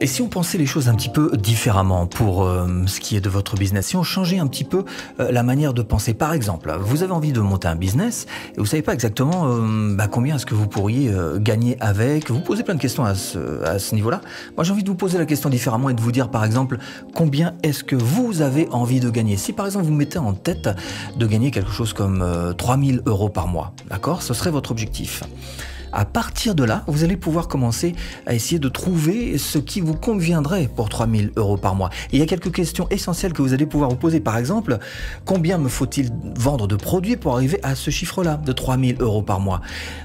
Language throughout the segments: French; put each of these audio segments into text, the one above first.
Et si on pensait les choses un petit peu différemment pour ce qui est de votre business, si on changeait un petit peu la manière de penser. Par exemple, vous avez envie de monter un business et vous ne savez pas exactement combien est-ce que vous pourriez gagner avec. Vous posez plein de questions à ce niveau-là. Moi, j'ai envie de vous poser la question différemment et de vous dire, par exemple, combien est-ce que vous avez envie de gagner. Si par exemple, vous mettez en tête de gagner quelque chose comme 3000 € par mois, d'accord? Ce serait votre objectif. À partir de là, vous allez pouvoir commencer à essayer de trouver ce qui vous conviendrait pour 3000 € par mois. Et il y a quelques questions essentielles que vous allez pouvoir vous poser. Par exemple, combien me faut-il vendre de produits pour arriver à ce chiffre-là de 3000 € par mois?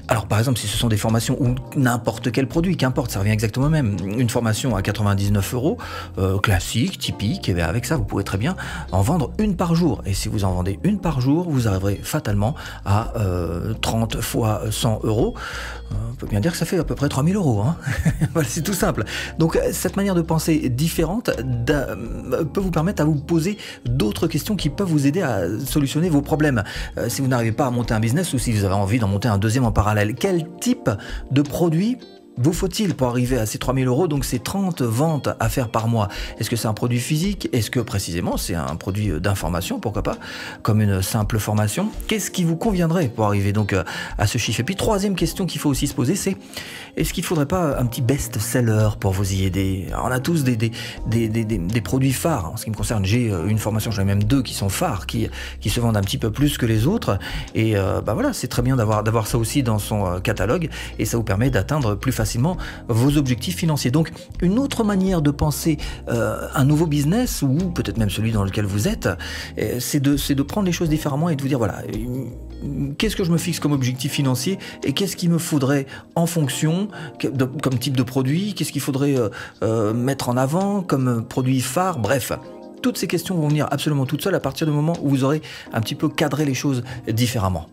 Alors par exemple, si ce sont des formations ou n'importe quel produit, qu'importe, ça revient exactement au même. Une formation à 99 €, classique, typique, et bien avec ça, vous pourrez très bien en vendre une par jour. Et si vous en vendez une par jour, vous arriverez fatalement à 30 fois 100 €. On peut bien dire que ça fait à peu près 3000 €. Hein. Voilà, c'est tout simple. Donc cette manière de penser différente peut vous permettre à vous poser d'autres questions qui peuvent vous aider à solutionner vos problèmes. Si vous n'arrivez pas à monter un business ou si vous avez envie d'en monter un deuxième en parallèle, quel type de produit vous faut-il pour arriver à ces 3000 €, donc ces 30 ventes à faire par mois? Est-ce que c'est un produit physique? Est-ce que précisément c'est un produit d'information, pourquoi pas, comme une simple formation? Qu'est-ce qui vous conviendrait pour arriver donc à ce chiffre? Et puis troisième question qu'il faut aussi se poser, c'est est-ce qu'il ne faudrait pas un petit best-seller pour vous y aider? Alors, on a tous des produits phares. En ce qui me concerne, j'ai une formation, j'en ai même deux qui sont phares, qui se vendent un petit peu plus que les autres. Et voilà, c'est très bien d'avoir ça aussi dans son catalogue et ça vous permet d'atteindre plus facilement vos objectifs financiers. Donc une autre manière de penser un nouveau business ou peut-être même celui dans lequel vous êtes, c'est de prendre les choses différemment et de vous dire voilà, qu'est-ce que je me fixe comme objectif financier et qu'est-ce qu'il me faudrait en fonction comme type de produit, qu'est-ce qu'il faudrait mettre en avant comme produit phare, bref. Toutes ces questions vont venir absolument toutes seules à partir du moment où vous aurez un petit peu cadré les choses différemment.